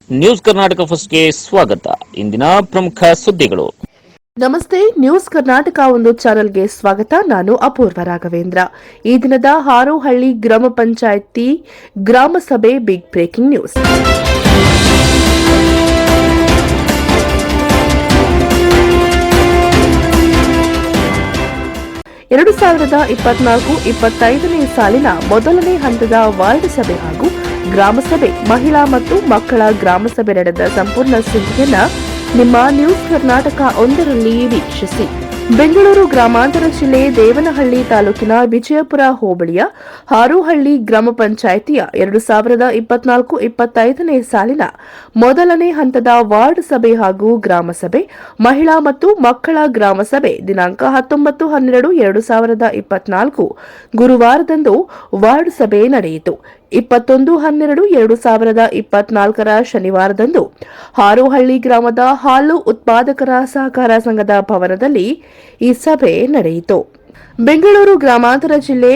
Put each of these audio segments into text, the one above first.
News Karnataka ಫಸ್ಟ್ಗೆ ಸ್ವಾಗತ. ಇಂದಿನ ಪ್ರಮುಖ ಸುದ್ದಿಗಳು. ನಮಸ್ತೆ, ನ್ಯೂಸ್ ಕರ್ನಾಟಕ ಒಂದು ಚಾನೆಲ್ಗೆ ಸ್ವಾಗತ. ನಾನು ಅಪೂರ್ವ ರಾಘವೇಂದ್ರ. ಈ ದಿನದ ಹಾರೋಹಳ್ಳಿ ಗ್ರಾಮ ಪಂಚಾಯಿತಿ ಗ್ರಾಮ ಸಭೆ ಬಿಗ್ ಬ್ರೇಕಿಂಗ್ ನ್ಯೂಸ್. ಎರಡು 2024-25ನೇ ಸಾಲಿನ ಮೊದಲನೇ ಹಂತದ ವಾರ್ಡ್ ಸಭೆ ಹಾಗೂ ಗ್ರಾಮ ಸಭೆ, ಮಹಿಳಾ ಮತ್ತು ಮಕ್ಕಳ ಗ್ರಾಮ ಸಭೆ ನಡೆದ ಸಂಪೂರ್ಣ ಸುದ್ದಿಯನ್ನ ನಿಮ್ಮ ನ್ಯೂಸ್ ಕರ್ನಾಟಕ ಒಂದರಲ್ಲಿ ವೀಕ್ಷಿಸಿ. ಬೆಂಗಳೂರು ಗ್ರಾಮಾಂತರ ಜಿಲ್ಲೆ ದೇವನಹಳ್ಳಿ ತಾಲೂಕಿನ ವಿಜಯಪುರ ಹೋಬಳಿಯ ಹಾರೋಹಳ್ಳಿ ಗ್ರಾಮ ಪಂಚಾಯಿತಿಯ 2024-25ನೇ ಸಾಲಿನ ಮೊದಲನೇ ಹಂತದ ವಾರ್ಡ್ ಸಭೆ ಹಾಗೂ ಗ್ರಾಮ ಸಭೆ, ಮಹಿಳಾ ಮತ್ತು ಮಕ್ಕಳ ಗ್ರಾಮ ಸಭೆ ದಿನಾಂಕ 19/12/2024 ಗುರುವಾರದಂದು ವಾರ್ಡ್ ಸಭೆ ನಡೆಯಿತು. 21/12/2024 ಶನಿವಾರದಂದು ಹಾರೋಹಳ್ಳಿ ಗ್ರಾಮದ ಹಾಲು ಉತ್ಪಾದಕರ ಸಹಕಾರ ಸಂಘದ ಭವನದಲ್ಲಿ ಈ ಸಭೆ ನಡೆಯಿತು. ಬೆಂಗಳೂರು ಗ್ರಾಮಾಂತರ ಜಿಲ್ಲೆ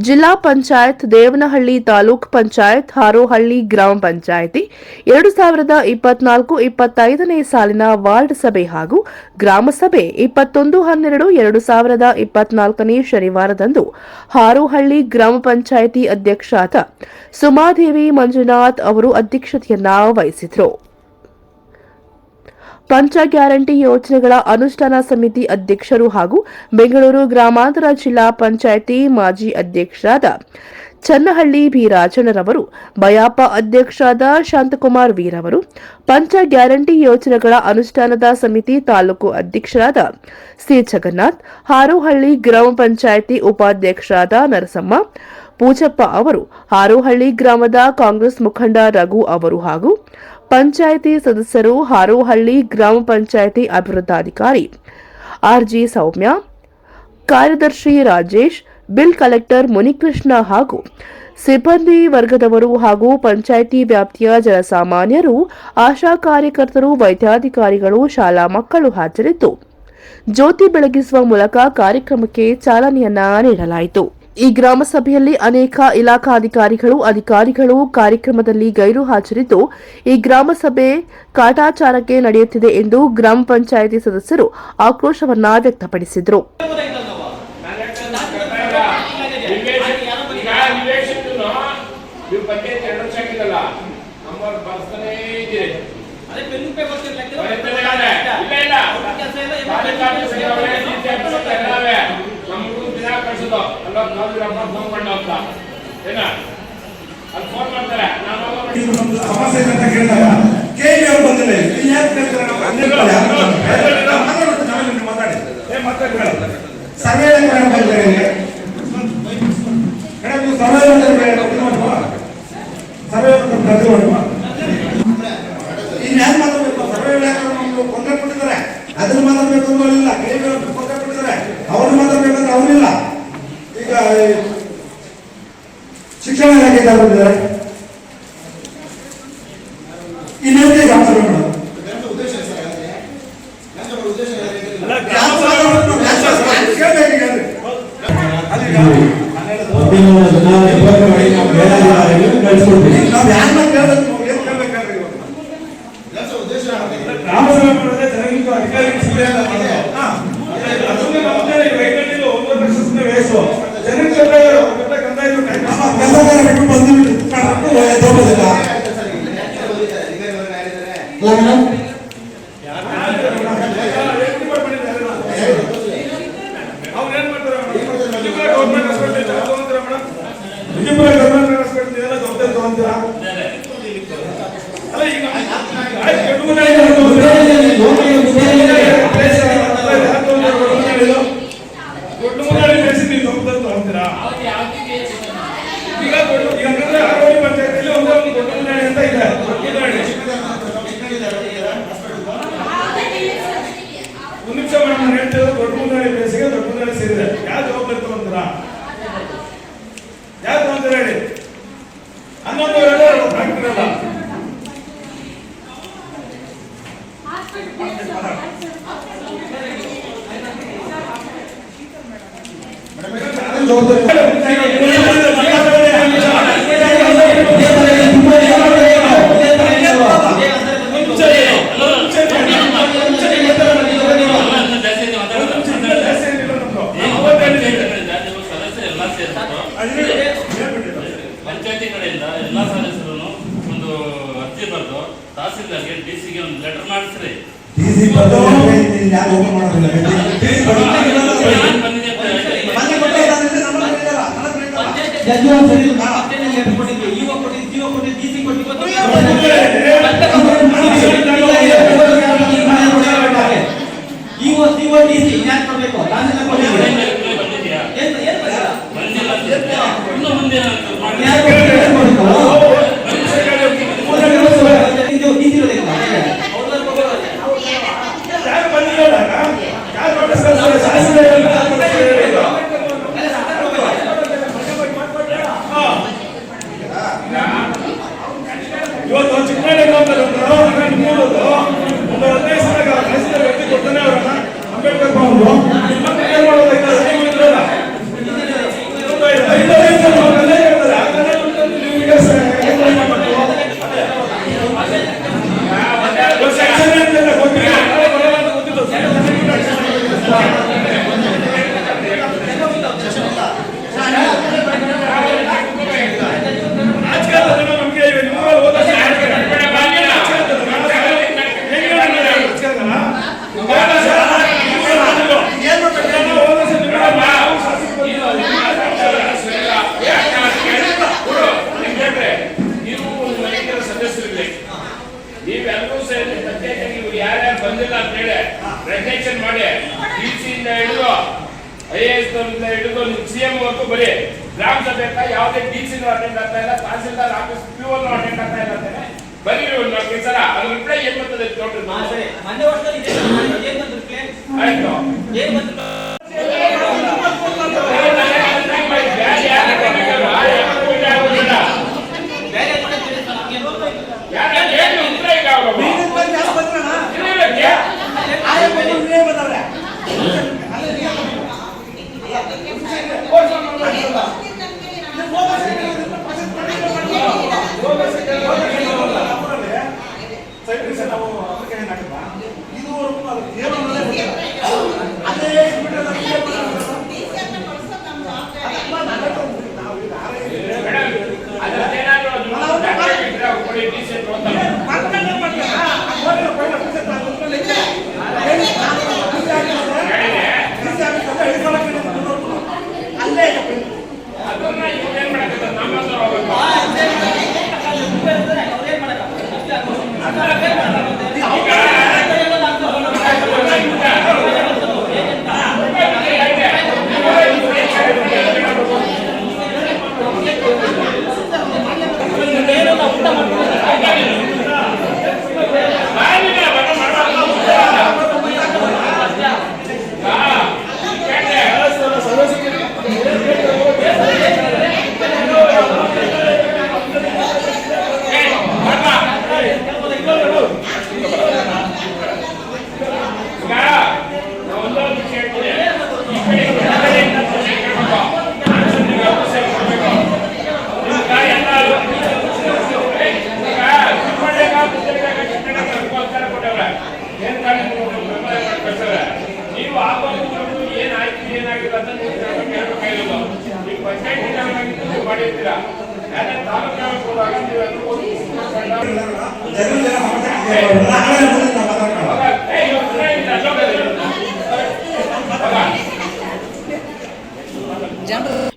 ಜಿಲ್ಲಾ ಪಂಚಾಯತ್, ದೇವನಹಳ್ಳಿ ತಾಲೂಕ್ ಪಂಚಾಯತ್, ಹಾರೋಹಳ್ಳಿ ಗ್ರಾಮ ಪಂಚಾಯಿತಿ 2024-25ನೇ ಸಾಲಿನ ವಾರ್ಡ್ ಸಭೆ ಹಾಗೂ ಗ್ರಾಮ ಸಭೆ 21/12/2024 ಶನಿವಾರದಂದು ಹಾರೋಹಳ್ಳಿ ಗ್ರಾಮ ಪಂಚಾಯಿತಿ ಅಧ್ಯಕ್ಷರಾದ ಸುಮಾದೇವಿ ಮಂಜುನಾಥ್ ಅವರು ಅಧ್ಯಕ್ಷತೆಯನ್ನ ವಹಿಸಿದರು. ಪಂಚ ಗ್ಯಾರಂಟಿ ಯೋಜನೆಗಳ ಅನುಷ್ಠಾನ ಸಮಿತಿ ಅಧ್ಯಕ್ಷರು ಹಾಗೂ ಬೆಂಗಳೂರು ಗ್ರಾಮಾಂತರ ಜಿಲ್ಲಾ ಪಂಚಾಯಿತಿ ಮಾಜಿ ಅಧ್ಯಕ್ಷರಾದ ಚನ್ನಹಳ್ಳಿ ಬಿ ರಾಜಣ್ಣರವರು, ಬಯಾಪ ಅಧ್ಯಕ್ಷರಾದ ಶಾಂತಕುಮಾರ್ ವೀರವರು, ಪಂಚ ಗ್ಯಾರಂಟಿ ಯೋಜನೆಗಳ ಅನುಷ್ಠಾನದ ಸಮಿತಿ ತಾಲೂಕು ಅಧ್ಯಕ್ಷರಾದ ಸಿ ಜಗನ್ನಾಥ್, ಹಾರೋಹಳ್ಳಿ ಗ್ರಾಮ ಪಂಚಾಯಿತಿ ಉಪಾಧ್ಯಕ್ಷರಾದ ನರಸಮ್ಮ ಪೂಜಪ್ಪ ಅವರು, ಹಾರೋಹಳ್ಳಿ ಗ್ರಾಮದ ಕಾಂಗ್ರೆಸ್ ಮುಖಂಡ ರಘು ಅವರು ಹಾಗೂ ಪಂಚಾಯಿತಿ ಸದಸ್ಯರು, ಹಾರೋಹಳ್ಳಿ ಗ್ರಾಮ ಪಂಚಾಯಿತಿ ಅಭಿವೃದ್ಧಾಧಿಕಾರಿ ಆರ್ಜಿ ಸೌಮ್ಯ, ಕಾರ್ಯದರ್ಶಿ ರಾಜೇಶ್, ಬಿಲ್ ಕಲೆಕ್ಟರ್ ಮುನಿಕೃಷ್ಣ ಹಾಗೂ ಸಿಬ್ಬಂದಿ ವರ್ಗದವರು ಹಾಗೂ ಪಂಚಾಯಿತಿ ವ್ಯಾಪ್ತಿಯ ಜನಸಾಮಾನ್ಯರು, ಆಶಾ ಕಾರ್ಯಕರ್ತರು, ವೈದ್ಯಾಧಿಕಾರಿಗಳು, ಶಾಲಾ ಮಕ್ಕಳು ಹಾಜರಿದ್ದು ಜ್ಯೋತಿ ಬೆಳಗಿಸುವ ಮೂಲಕ ಕಾರ್ಯಕ್ರಮಕ್ಕೆ ಚಾಲನೆಯನ್ನ ನೀಡಲಾಯಿತು. ಈ ಗ್ರಾಮ ಸಭೆಯಲ್ಲಿ ಅನೇಕ ಅಧಿಕಾರಿಗಳು ಕಾರ್ಯಕ್ರಮದಲ್ಲಿ ಗೈರು ಹಾಜರಿದ್ದು, ಈ ಗ್ರಾಮ ಸಭೆ ಕಾಟಾಚಾರಕ್ಕೆ ನಡೆಯುತ್ತಿದೆ ಎಂದು ಗ್ರಾಮ ಪಂಚಾಯಿತಿ ಸದಸ್ಯರು ಆಕ್ರೋಶವನ್ನ ವ್ಯಕ್ತಪಡಿಸಿದರು. ಅದನ್ನ ಮಾತಾಡ್ಬೇಕು ಅನ್ನೋಲ್ಲ, ಅವ್ರು ಮಾತಾಡ್ಬೇಕಂದ್ರೆ ಅವರಿಲ್ಲ. ಈಗ ಶಿಕ್ಷಣ ಇಲಾಖೆ ಬಂದಿದ್ದಾರೆ, ಇನ್ನೇನಿದೆ ಗ್ರಾಮ ಸಭೆ ಮಾಡೋದು. ಪಂಚಾಯತಿ ಕಡೆಯಿಂದ ಎಲ್ಲ ಸದಸ್ಯರು ಒಂದು ಅರ್ಜಿ ಬರೆದು ತಹಸೀಲ್ದಾರ್ಗೆ ಡಿಸಿಗೆ ಒಂದು ಲೆಟರ್ ಮಾಡಿಸ್ರಿ. ಡಿಸಿ ಯಾರು ಓಪನ್ ಮಾಡೋದಿಲ್ಲ. ಇವತ್ತು ಚಿಕ್ಕಮಗಳೂರು ಒಂದು 15 ವ್ಯಕ್ತಿ ಕೊಡ್ತಾನೆ ಅವರನ್ನ ಅಂಬೇಡ್ಕರ್ ಭವನ ಏನ್ ಮಾಡೋದಾಯ್ತು ನೀವೆಲ್ಲರೂ ಸೇರಿ ಪ್ರತ್ಯೇಕ ನೀವು ಯಾರ್ಯಾರು ಬಂದಿಲ್ಲ ಅಂತ ಹೇಳಿ ರೆಕಗ್ನೇಷನ್ ಮಾಡಿ ಡಿಸಿಯಿಂದ ಹಿಡಿದು IAS ಹಿಡಿದು CM ವರ್ಗೂ ಬರೀ ಗ್ರಾಮ ಸಭೆ ಯಾವುದೇ ಡಿಸಿನೂ ಅಟೆಂಡ್ ಆಗ್ತಾ ಇಲ್ಲ, ತಹಸೀಲ್ದಾರ್ ಆಫೀಸ್ PO ಅಟೆಂಡ್ ಆಗ್ತಾ ಇಲ್ಲ ಅಂತಾನೆ ಬರೀ ಒಂದು ಸಲ ಅದ್ರ ರಿಪ್ಲೈ ಏನ್ ಬರ್ತದೆ ನೋಡ್ರಿ. ಆಯ್ತು ನೀವು ಏನಾಗಿಲ್ಲ ಅಂತ ನೀವು ಪಂಚಾಯತ್ ಮಾಡಿರ್ತೀರಾ ತಾಲೂಕು ಹೋದಾಗ ಎರಡು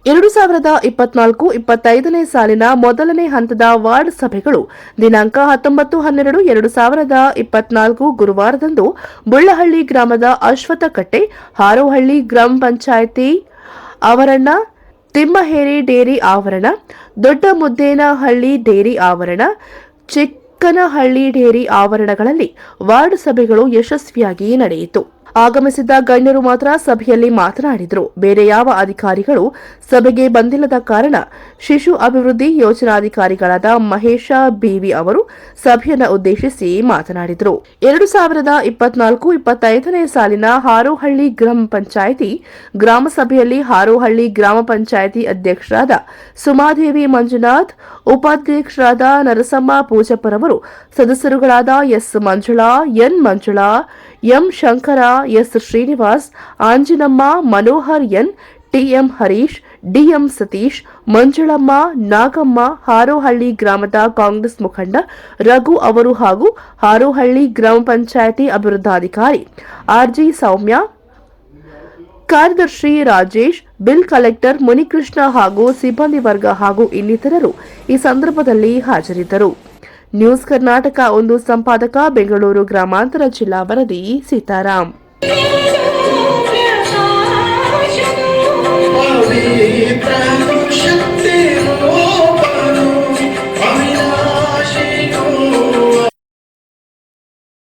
2024-25ನೇ ಸಾಲಿನ ಮೊದಲನೇ ಹಂತದ ವಾರ್ಡ್ ಸಭೆಗಳು ದಿನಾಂಕ 19-12-2024 ಗುರುವಾರದಂದು ಬುಳ್ಳಹಳ್ಳಿ ಗ್ರಾಮದ ಅಶ್ವತ್ಥಕಟ್ಟೆ, ಹಾರೋಹಳ್ಳಿ ಗ್ರಾಮ ಪಂಚಾಯಿತಿ ಆವರಣ, ತಿಮ್ಮಹೇರಿ ಡೇರಿ ಆವರಣ, ದೊಡ್ಡ ಮುದ್ದೇನಹಳ್ಳಿ ಡೇರಿ ಆವರಣ, ಚಿಕ್ಕನಹಳ್ಳಿ ಡೇರಿ ಆವರಣಗಳಲ್ಲಿ ವಾರ್ಡ್ ಸಭೆಗಳು ಯಶಸ್ವಿಯಾಗಿ ನಡೆಯಿತು. ಆಗಮಿಸಿದ್ದ ಗಣ್ಯರು ಮಾತ್ರ ಸಭೆಯಲ್ಲಿ ಮಾತನಾಡಿದರು. ಬೇರೆ ಯಾವ ಅಧಿಕಾರಿಗಳು ಸಭೆಗೆ ಬಂದಿಲ್ಲದ ಕಾರಣ ಶಿಶು ಅಭಿವೃದ್ಧಿ ಯೋಜನಾಧಿಕಾರಿಗಳಾದ ಮಹೇಶ ಬಿವಿ ಅವರು ಸಭೆಯನ್ನು ಉದ್ದೇಶಿಸಿ ಮಾತನಾಡಿದರು. 2024-25ನೇ ಸಾಲಿನ ಹಾರೋಹಳ್ಳಿ ಗ್ರಾಮ ಪಂಚಾಯಿತಿ ಗ್ರಾಮ ಸಭೆಯಲ್ಲಿ ಹಾರೋಹಳ್ಳಿ ಗ್ರಾಮ ಪಂಚಾಯಿತಿ ಅಧ್ಯಕ್ಷರಾದ ಸುಮಾದೇವಿ ಮಂಜುನಾಥ್, ಉಪಾಧ್ಯಕ್ಷರಾದ ನರಸಮ್ಮ ಪೂಜಪ್ಪರವರು, ಸದಸ್ಯರುಗಳಾದ S Manjula, N Manjula, M Shankara, S Srinivas, Anjinamma, Manohar N, TM Harish, DM Satish, Manjulamma, Nagamma, Harohalli ಗ್ರಾಮದ ಕಾಂಗ್ರೆಸ್ ಮುಖಂಡ ರಘು ಅವರು ಹಾಗೂ ಹಾರೋಹಳ್ಳಿ ಗ್ರಾಮ ಪಂಚಾಯಿತಿ ಅಭಿವೃದ್ಧಾಧಿಕಾರಿ ಆರ್ಜಿ ಸೌಮ್ಯ, ಕಾರ್ಯದರ್ಶಿ ರಾಜೇಶ್, ಬಿಲ್ ಕಲೆಕ್ಟರ್ ಮುನಿಕೃಷ್ಣ ಹಾಗೂ ಸಿಬ್ಬಂದಿ ವರ್ಗ ಹಾಗೂ ಇನ್ನಿತರರು ಈ ಸಂದರ್ಭದಲ್ಲಿ ಹಾಜರಿದ್ದರು. ನ್ಯೂಸ್ ಕರ್ನಾಟಕ 1 ಸಂಪಾದಕ ಬೆಂಗಳೂರು ಗ್ರಾಮಾಂತರ ಜಿಲ್ಲಾ ವರದಿ ಸೀತಾರಾಮ್. ಶಕ್ತಿ